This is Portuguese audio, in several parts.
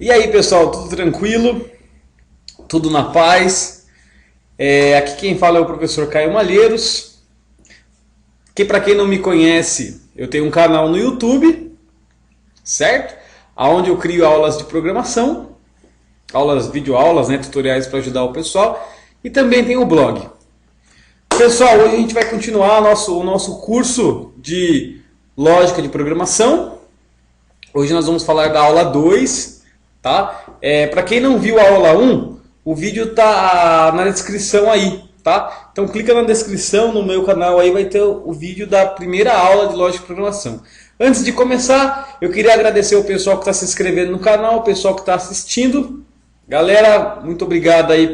E aí pessoal, tudo tranquilo? Tudo na paz? Aqui quem fala é o professor Caio Malheiros. Que para quem não me conhece, eu tenho um canal no YouTube, certo? Onde eu crio aulas de programação, videoaulas, né, tutoriais para ajudar o pessoal. E também tem o blog. Pessoal, hoje a gente vai continuar o nosso curso de lógica de programação. Hoje nós vamos falar da aula 2, tá? Para quem não viu a aula 1, o vídeo tá na descrição aí, tá? Então clica na descrição no meu canal aí, vai ter o vídeo da primeira aula de lógica de programação. Antes de começar, eu queria agradecer o pessoal que está se inscrevendo no canal, o pessoal que está assistindo. Galera, muito obrigado aí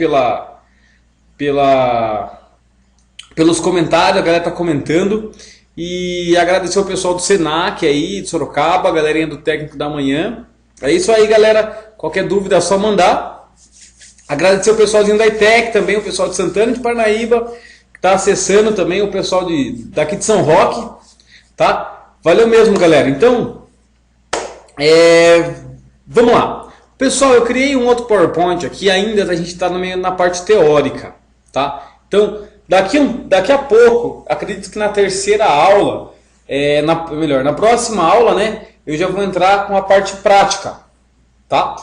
pelos comentários, a galera está comentando. E agradecer o pessoal do Senac aí, de Sorocaba, a galerinha do Técnico da Manhã. É isso aí, galera. Qualquer dúvida é só mandar. Agradecer o pessoalzinho da ITEC também, o pessoal de Santana de Parnaíba, que está acessando também, o pessoal daqui de São Roque. Tá? Valeu mesmo, galera. Então, vamos lá. Pessoal, eu criei um outro PowerPoint aqui, ainda a gente está na parte teórica. Tá? Então, daqui a pouco, acredito que na terceira aula, na próxima aula, né, eu já vou entrar com a parte prática, tá?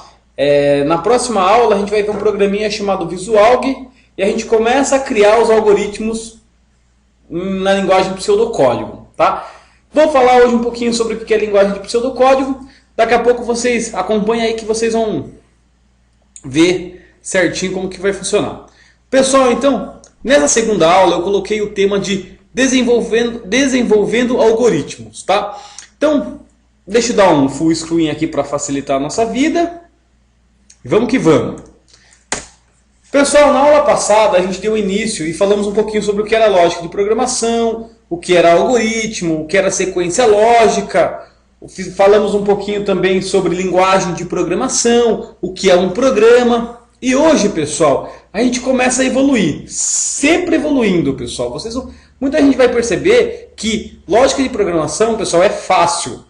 Na próxima aula a gente vai ter um programinha chamado Visualg e a gente começa a criar os algoritmos na linguagem de pseudocódigo, tá? Vou falar hoje um pouquinho sobre o que é linguagem de pseudocódigo, daqui a pouco vocês acompanhem aí que vocês vão ver certinho como que vai funcionar. Pessoal, então, nessa segunda aula eu coloquei o tema de desenvolvendo algoritmos, tá? Então, deixa eu dar um full screen aqui para facilitar a nossa vida. Vamos que vamos. Pessoal, na aula passada a gente deu início e falamos um pouquinho sobre o que era lógica de programação, o que era algoritmo, o que era sequência lógica. Falamos um pouquinho também sobre linguagem de programação, o que é um programa. E hoje, pessoal, a gente começa a evoluir, sempre evoluindo, pessoal. Muita gente vai perceber que lógica de programação, pessoal, é fácil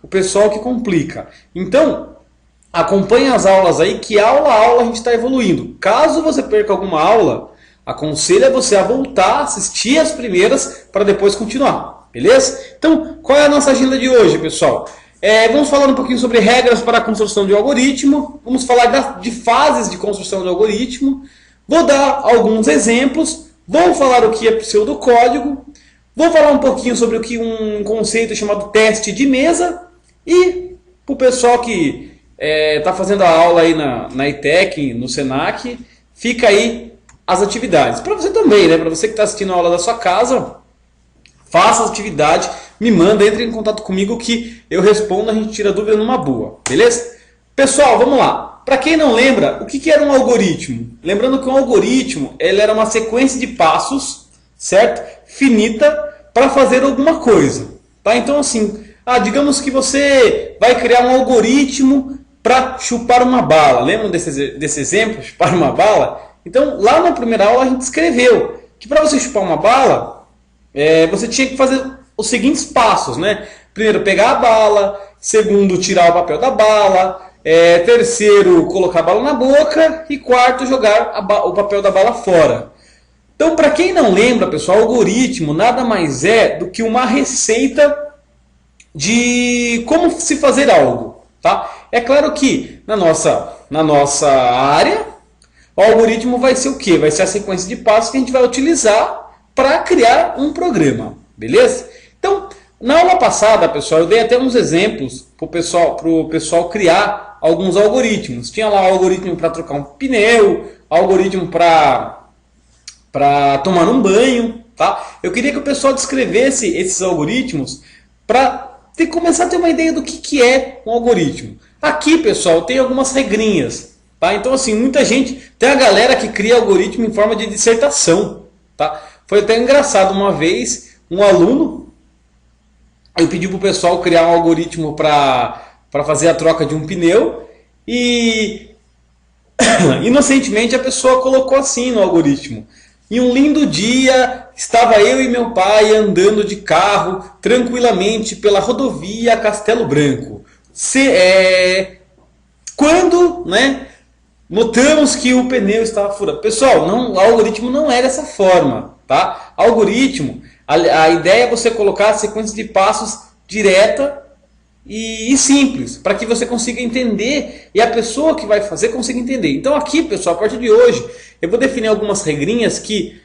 o pessoal que complica. Então, acompanhe as aulas aí, que aula a aula a gente está evoluindo. Caso você perca alguma aula, aconselho você a voltar, assistir as primeiras, para depois continuar, beleza? Então, qual é a nossa agenda de hoje, pessoal? Vamos falar um pouquinho sobre regras para a construção de um algoritmo, vamos falar de fases de construção de algoritmo, vou dar alguns exemplos, vou falar o que é pseudocódigo, vou falar um pouquinho sobre um conceito chamado teste de mesa e para o pessoal que está fazendo a aula aí na ITEC, no Senac, fica aí as atividades. Para você também, né? Para você que está assistindo a aula da sua casa, faça as atividades, me manda, entre em contato comigo que eu respondo, a gente tira dúvida numa boa, beleza? Pessoal, vamos lá. Para quem não lembra, o que era um algoritmo? Lembrando que um algoritmo ele era uma sequência de passos, certo? Finita, para fazer alguma coisa. Tá? Então assim, digamos que você vai criar um algoritmo para chupar uma bala. Lembram desse exemplo, chupar uma bala? Então lá na primeira aula a gente escreveu que para você chupar uma bala, você tinha que fazer os seguintes passos, né? Primeiro, pegar a bala. Segundo, tirar o papel da bala. Terceiro, colocar a bala na boca. E quarto, jogar o papel da bala fora. Então, para quem não lembra, pessoal, algoritmo nada mais é do que uma receita de como se fazer algo. Tá? É claro que na nossa área, o algoritmo vai ser o quê? Vai ser a sequência de passos que a gente vai utilizar para criar um programa. Beleza? Então, na aula passada, pessoal, eu dei até uns exemplos para o pessoal criar alguns algoritmos. Tinha lá algoritmo para trocar um pneu, algoritmo para tomar um banho. Tá? Eu queria que o pessoal descrevesse esses algoritmos para começar a ter uma ideia do que é um algoritmo. Aqui, pessoal, tem algumas regrinhas. Tá? Então, assim, muita gente... Tem a galera que cria algoritmo em forma de dissertação. Tá? Foi até engraçado uma vez, um aluno, eu pedi para o pessoal criar um algoritmo para fazer a troca de um pneu e inocentemente a pessoa colocou assim no algoritmo: em um lindo dia estava eu e meu pai andando de carro tranquilamente pela rodovia Castelo Branco. quando, né, notamos que o pneu estava furado. Pessoal, o algoritmo não é dessa forma, tá? Algoritmo, a ideia é você colocar a sequência de passos direta e simples, para que você consiga entender e a pessoa que vai fazer consiga entender. Então aqui, pessoal, a partir de hoje, eu vou definir algumas regrinhas que,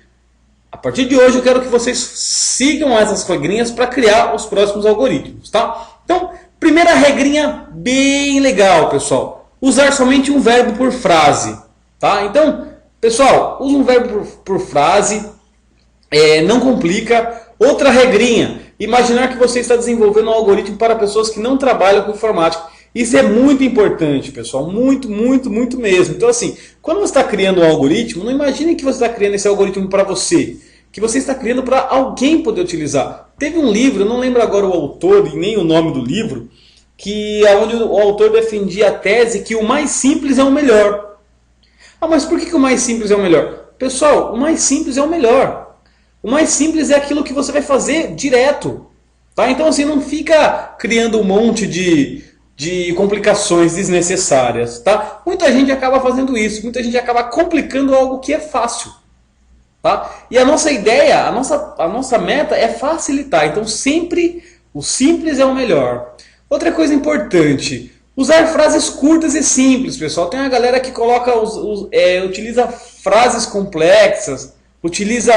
a partir de hoje, eu quero que vocês sigam essas regrinhas para criar os próximos algoritmos, tá? Então, primeira regrinha bem legal, pessoal. Usar somente um verbo por frase, tá? Então, pessoal, usa um verbo por frase, não complica. Outra regrinha, imaginar que você está desenvolvendo um algoritmo para pessoas que não trabalham com informática. Isso é muito importante, pessoal, muito, muito, muito mesmo. Então assim, quando você está criando um algoritmo, não imagine que você está criando esse algoritmo para você, que você está criando para alguém poder utilizar. Teve um livro, eu não lembro agora o autor e nem o nome do livro, que onde o autor defendia a tese que o mais simples é o melhor. Ah, mas por que o mais simples é o melhor? Pessoal, o mais simples é o melhor. O mais simples é aquilo que você vai fazer direto. Tá? Então assim, não fica criando um monte de complicações desnecessárias. Tá? Muita gente acaba fazendo isso, muita gente acaba complicando algo que é fácil. Tá? E a nossa ideia, a nossa meta é facilitar. Então sempre o simples é o melhor. Outra coisa importante, usar frases curtas e simples, pessoal. Tem uma galera que utiliza frases complexas, utiliza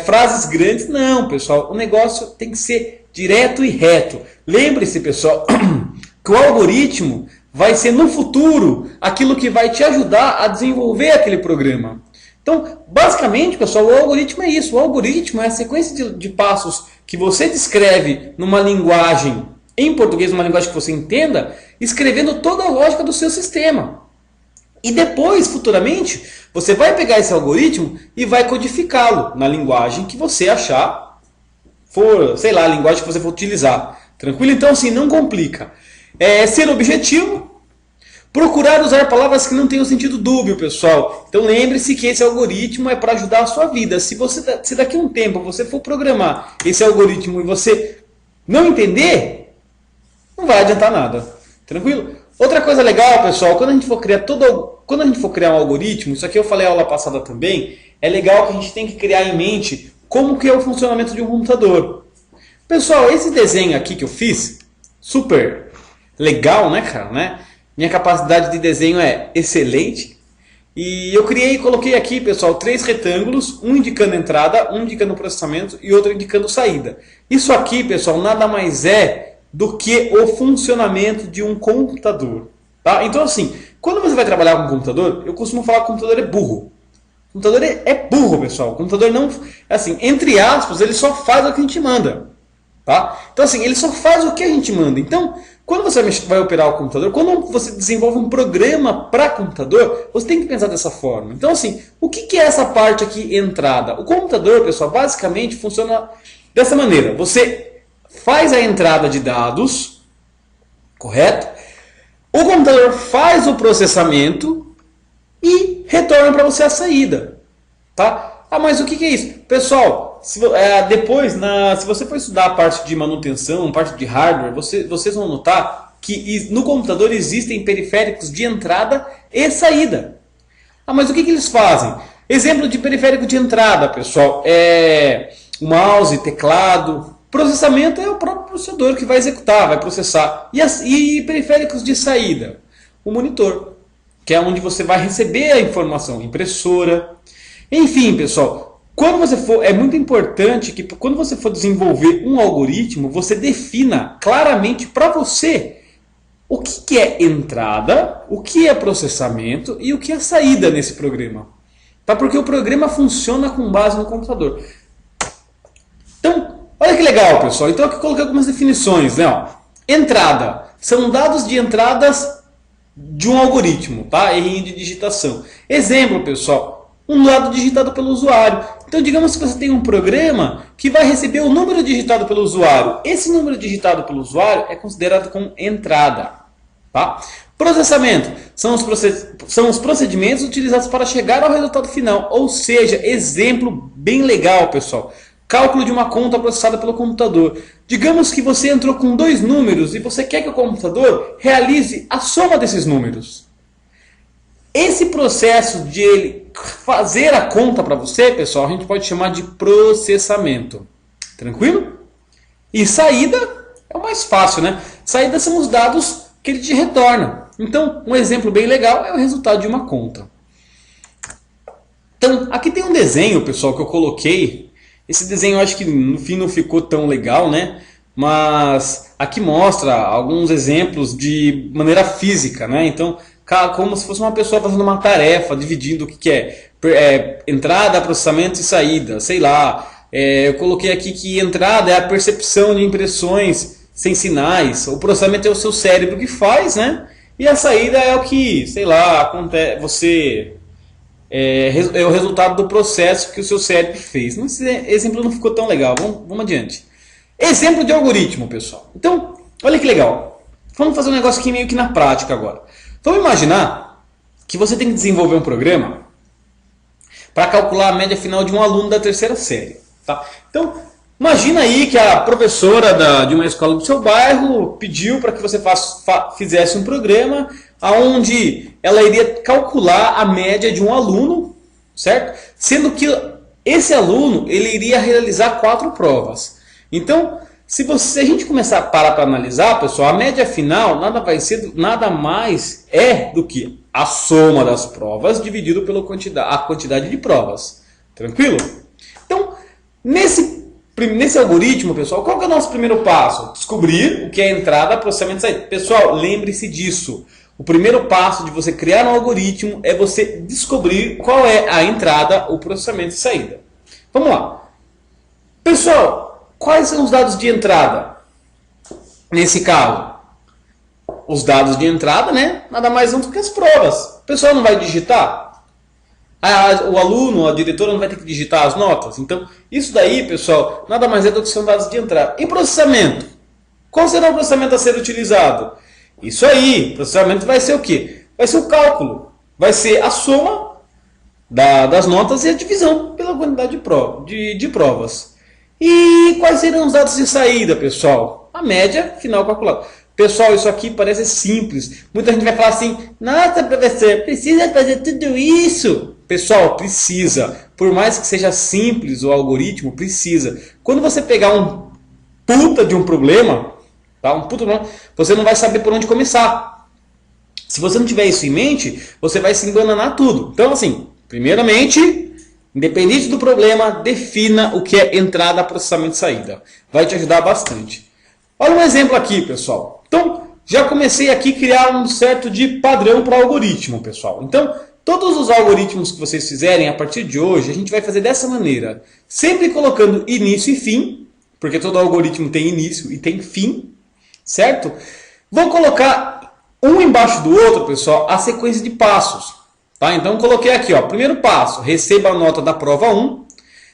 frases grandes. Não, pessoal, o negócio tem que ser direto e reto. Lembre-se, pessoal, que o algoritmo vai ser no futuro aquilo que vai te ajudar a desenvolver aquele programa. Então, basicamente, pessoal, o algoritmo é isso. O algoritmo é a sequência de passos que você descreve numa linguagem, em português, uma linguagem que você entenda, escrevendo toda a lógica do seu sistema. E depois, futuramente, você vai pegar esse algoritmo e vai codificá-lo na linguagem que você achar, sei lá, a linguagem que você for utilizar. Tranquilo? Então, assim, não complica. Ser objetivo, procurar usar palavras que não tenham sentido dúbio, pessoal. Então, lembre-se que esse algoritmo é para ajudar a sua vida. Se daqui a um tempo você for programar esse algoritmo e você não entender, não vai adiantar nada. Tranquilo? Outra coisa legal, pessoal, quando a gente for criar um algoritmo, isso aqui eu falei na aula passada também, é legal que a gente tem que criar em mente como que é o funcionamento de um computador. Pessoal, esse desenho aqui que eu fiz, super legal, né, cara? Né? Minha capacidade de desenho é excelente. E eu criei e coloquei aqui, pessoal, 3 retângulos, um indicando entrada, um indicando processamento e outro indicando saída. Isso aqui, pessoal, nada mais é do que o funcionamento de um computador. Tá? Então assim, quando você vai trabalhar com um computador, eu costumo falar que o computador é burro. O computador é burro, pessoal. O computador não, assim, entre aspas, ele só faz o que a gente manda. Tá? Então assim, ele só faz o que a gente manda. Então, quando você vai operar o computador, quando você desenvolve um programa para computador, você tem que pensar dessa forma. Então assim, o que é essa parte aqui, entrada? O computador, pessoal, basicamente funciona dessa maneira. Você faz a entrada de dados, correto? O computador faz o processamento e retorna para você a saída. Tá? Ah, mas o que é isso? Pessoal, depois, se você for estudar a parte de manutenção, parte de hardware, vocês vão notar que no computador existem periféricos de entrada e saída. Ah, mas o que eles fazem? Exemplo de periférico de entrada, pessoal, é mouse, teclado. Processamento é o próprio processador que vai executar, vai processar. E periféricos de saída? O monitor, que é onde você vai receber a informação, impressora. Enfim, pessoal, é muito importante que quando você for desenvolver um algoritmo, você defina claramente para você o que é entrada, o que é processamento e o que é saída nesse programa. Tá? Porque o programa funciona com base no computador. Então, olha que legal, pessoal. Então aqui eu coloquei algumas definições, né? Entrada. São dados de entradas de um algoritmo, tá? Errinho de digitação. Exemplo, pessoal. Um dado digitado pelo usuário. Então digamos que você tem um programa que vai receber o número digitado pelo usuário. Esse número digitado pelo usuário é considerado como entrada. Tá? Processamento. São os procedimentos utilizados para chegar ao resultado final. Ou seja, exemplo bem legal, pessoal. Cálculo de uma conta processada pelo computador. Digamos que você entrou com dois números e você quer que o computador realize a soma desses números. Esse processo de ele fazer a conta para você, pessoal, a gente pode chamar de processamento. Tranquilo? E saída é o mais fácil, né? Saída são os dados que ele te retorna. Então, um exemplo bem legal é o resultado de uma conta. Então, aqui tem um desenho, pessoal, que eu coloquei. Esse desenho eu acho que no fim não ficou tão legal, né? Mas aqui mostra alguns exemplos de maneira física, né? Então, como se fosse uma pessoa fazendo uma tarefa, dividindo o que é entrada, processamento e saída, sei lá. Eu coloquei aqui que entrada é a percepção de impressões sem sinais, o processamento é o seu cérebro que faz, né? E a saída é o que, sei lá, acontece, é o resultado do processo que o seu cérebro fez. Esse exemplo não ficou tão legal, vamos adiante. Exemplo de algoritmo, pessoal. Então, olha que legal. Vamos fazer um negócio aqui meio que na prática agora. Vamos imaginar que você tem que desenvolver um programa para calcular a média final de um aluno da terceira série. Tá? Então, imagina aí que a professora de uma escola do seu bairro pediu para que você fizesse um programa onde ela iria calcular a média de um aluno, certo? Sendo que esse aluno ele iria realizar 4 provas. Então, se a gente começar a parar para analisar, pessoal, a média final nada mais é do que a soma das provas dividido pela quantidade de provas. Tranquilo? Então, nesse algoritmo, pessoal, qual que é o nosso primeiro passo? Descobrir o que é entrada, processamento e saída. Pessoal, lembre-se disso. O primeiro passo de você criar um algoritmo é você descobrir qual é a entrada, o processamento e saída. Vamos lá. Pessoal, quais são os dados de entrada? Nesse caso, os dados de entrada, né? Nada mais são do que as provas. O pessoal não vai digitar? O aluno, a diretora não vai ter que digitar as notas? Então, isso daí, pessoal, nada mais é do que são dados de entrada. E processamento? Qual será o processamento a ser utilizado? Isso aí, processamento vai ser o quê? Vai ser o cálculo. Vai ser a soma das notas e a divisão pela quantidade de provas. E quais serão os dados de saída, pessoal? A média final calculada. Pessoal, isso aqui parece simples. Muita gente vai falar assim, nossa, professor, precisa fazer tudo isso? Pessoal, precisa. Por mais que seja simples o algoritmo, precisa. Quando você pegar um puta de um problema, tá? Você não vai saber por onde começar. Se você não tiver isso em mente, você vai se embananar tudo. Então, assim, primeiramente, independente do problema, defina o que é entrada, processamento e saída. Vai te ajudar bastante. Olha um exemplo aqui, pessoal. Então, já comecei aqui a criar um certo de padrão para algoritmo, pessoal. Então, todos os algoritmos que vocês fizerem a partir de hoje, a gente vai fazer dessa maneira. Sempre colocando início e fim, porque todo algoritmo tem início e tem fim, certo? Vou colocar um embaixo do outro, pessoal, a sequência de passos. Tá? Então, coloquei aqui, ó, primeiro passo, receba a nota da prova 1.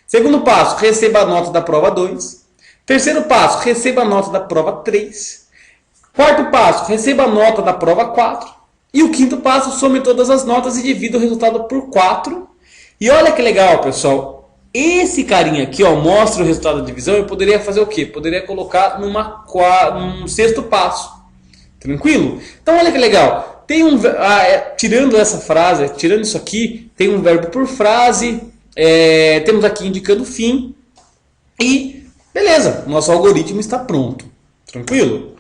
Segundo passo, receba a nota da prova 2. Terceiro passo, receba a nota da prova 3. Quarto passo, receba a nota da prova 4. E o quinto passo, some todas as notas e divida o resultado por 4. E olha que legal, pessoal. Esse carinha aqui, ó, mostra o resultado da divisão. Eu poderia fazer o quê? Poderia colocar num sexto passo. Tranquilo? Então olha que legal. Tem tirando essa frase, tirando isso aqui, tem um verbo por frase. Temos aqui indicando fim. E beleza, nosso algoritmo está pronto. Tranquilo?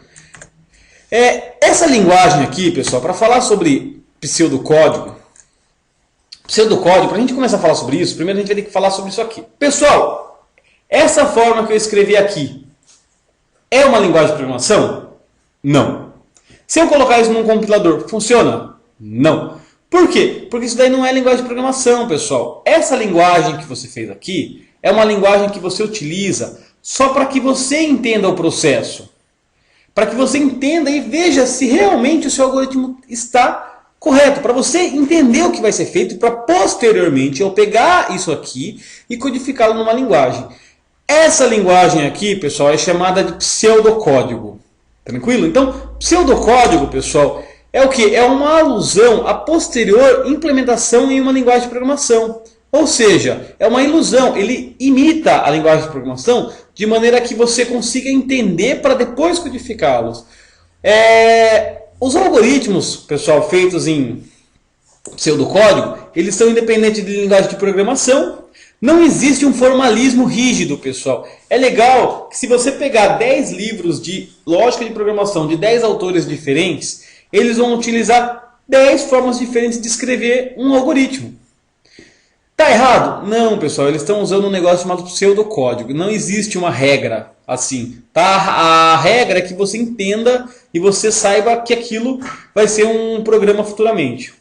Essa linguagem aqui, pessoal, para falar sobre pseudocódigo, para a gente começar a falar sobre isso, primeiro a gente vai ter que falar sobre isso aqui. Pessoal, essa forma que eu escrevi aqui é uma linguagem de programação? Não. Se eu colocar isso num compilador, funciona? Não. Por quê? Porque isso daí não é linguagem de programação, pessoal. Essa linguagem que você fez aqui é uma linguagem que você utiliza só para que você entenda o processo. Para que você entenda e veja se realmente o seu algoritmo está correto. Para você entender o que vai ser feito e para posteriormente eu pegar isso aqui e codificá-lo numa linguagem. Essa linguagem aqui, pessoal, é chamada de pseudocódigo. Tranquilo? Então, pseudocódigo, pessoal, é o que? É uma alusão à posterior implementação em uma linguagem de programação. Ou seja, é uma ilusão, ele imita a linguagem de programação de maneira que você consiga entender para depois codificá-los. Os algoritmos, pessoal, feitos em pseudocódigo, eles são independentes de linguagem de programação. Não existe um formalismo rígido, pessoal. É legal que se você pegar 10 livros de lógica de programação de 10 autores diferentes, eles vão utilizar 10 formas diferentes de escrever um algoritmo. Tá errado? Não, pessoal. Eles estão usando um negócio chamado pseudocódigo. Não existe uma regra assim. Tá? A regra é que você entenda e você saiba que aquilo vai ser um programa futuramente.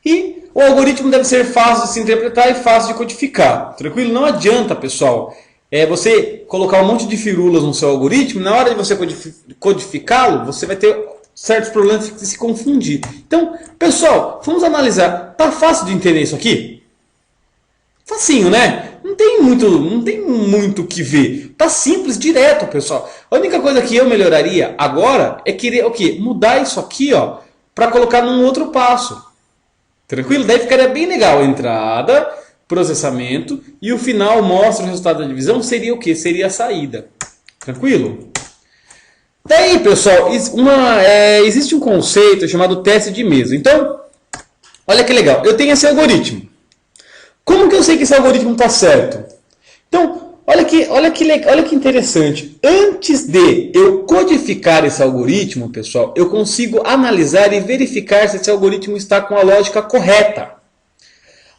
E o algoritmo deve ser fácil de se interpretar e fácil de codificar. Tranquilo? Não adianta, pessoal, você colocar um monte de firulas no seu algoritmo. Na hora de você codificá-lo, você vai ter certos problemas de se confundir. Então, pessoal, vamos analisar. Tá fácil de entender isso aqui? Facinho, né? Não tem muito o que ver. Tá simples, direto, pessoal. A única coisa que eu melhoraria agora é querer o quê? Mudar isso aqui, ó, para colocar num outro passo. Tranquilo? Daí ficaria bem legal. Entrada, processamento e o final mostra o resultado da divisão. Seria o quê? Seria a saída. Tranquilo? Daí, pessoal, existe um conceito chamado teste de mesa. Então, olha que legal. Eu tenho esse algoritmo. Como que eu sei que esse algoritmo está certo? Então, olha que interessante. Antes de eu codificar esse algoritmo, pessoal, eu consigo analisar e verificar se esse algoritmo está com a lógica correta.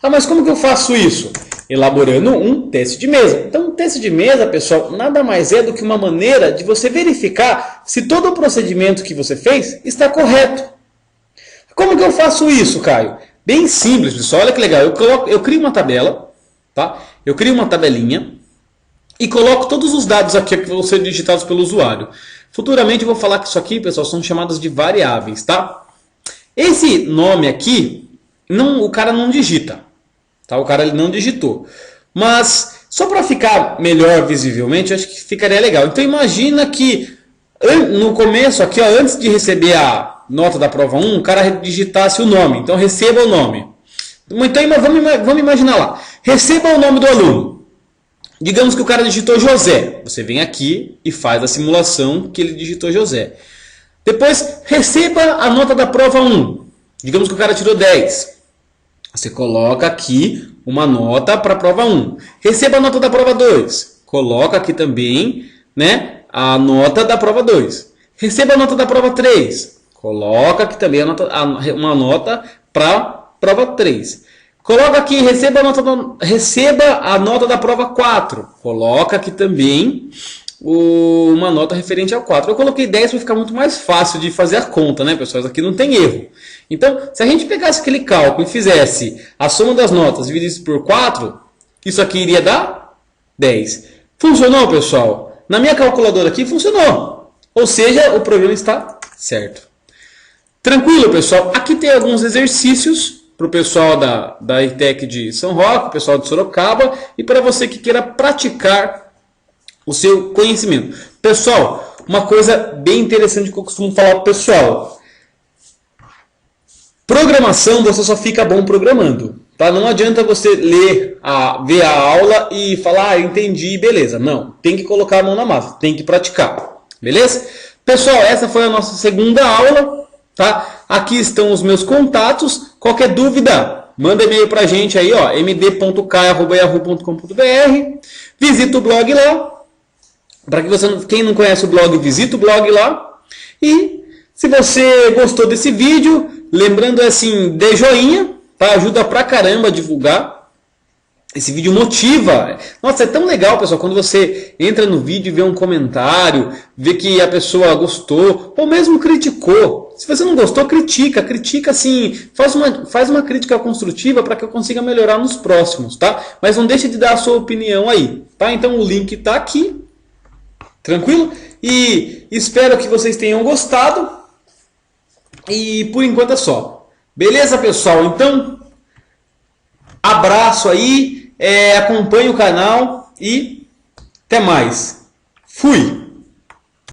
Ah, mas como que eu faço isso? Elaborando um teste de mesa. Então, um teste de mesa, pessoal, nada mais é do que uma maneira de você verificar se todo o procedimento que você fez está correto. Como que eu faço isso, Caio? Bem simples, pessoal. Olha que legal. Eu crio uma tabela, tá? Eu crio uma tabelinha e coloco todos os dados aqui que vão ser digitados pelo usuário. Futuramente eu vou falar que isso aqui, pessoal, são chamadas de variáveis, tá? Esse nome aqui, o cara não digita, tá? O cara ele não digitou. Mas só para ficar melhor visivelmente, eu acho que ficaria legal. Então imagina que no começo aqui, ó, antes de receber a nota da prova 1, o cara digitasse o nome. Então receba o nome. Então vamos imaginar lá. Receba o nome do aluno. Digamos que o cara digitou José. Você vem aqui e faz a simulação que ele digitou José. Depois, receba a nota da prova 1. Digamos que o cara tirou 10. Você coloca aqui uma nota para a prova 1. Receba a nota da prova 2. Coloca aqui também, né, a nota da prova 2. Receba a nota da prova 3. Coloca aqui também uma nota para a prova 3. Coloca aqui, receba a nota da prova 4. Coloca aqui também uma nota referente ao 4. Eu coloquei 10 para ficar muito mais fácil de fazer a conta, né, pessoal? Isso aqui não tem erro. Então, se a gente pegasse aquele cálculo e fizesse a soma das notas dividido por 4, isso aqui iria dar 10. Funcionou, pessoal? Na minha calculadora aqui funcionou. Ou seja, o programa está certo. Tranquilo, pessoal? Aqui tem alguns exercícios para o pessoal da ITEC de São Roque, o pessoal de Sorocaba e para você que queira praticar o seu conhecimento. Pessoal, uma coisa bem interessante que eu costumo falar para o pessoal. Programação, você só fica bom programando. Tá? Não adianta você ver a aula e falar, entendi, beleza. Não, tem que colocar a mão na massa, tem que praticar. Beleza? Pessoal, essa foi a nossa segunda aula. Tá? Aqui estão os meus contatos. Qualquer dúvida, manda e-mail pra gente aí, ó, md.kai@yahoo.com.br. Visita o blog lá. Para quem não conhece o blog, visita o blog lá. E se você gostou desse vídeo, lembrando assim, dê joinha, tá? Ajuda pra caramba a divulgar. Esse vídeo motiva. Nossa, é tão legal, pessoal, quando você entra no vídeo e vê um comentário, vê que a pessoa gostou, ou mesmo criticou. Se você não gostou, critica assim, faz uma crítica construtiva para que eu consiga melhorar nos próximos, tá? Mas não deixe de dar a sua opinião aí, tá? Então o link está aqui, tranquilo? E espero que vocês tenham gostado. E por enquanto é só. Beleza, pessoal? Então, abraço aí. Acompanhe o canal e até mais. Fui!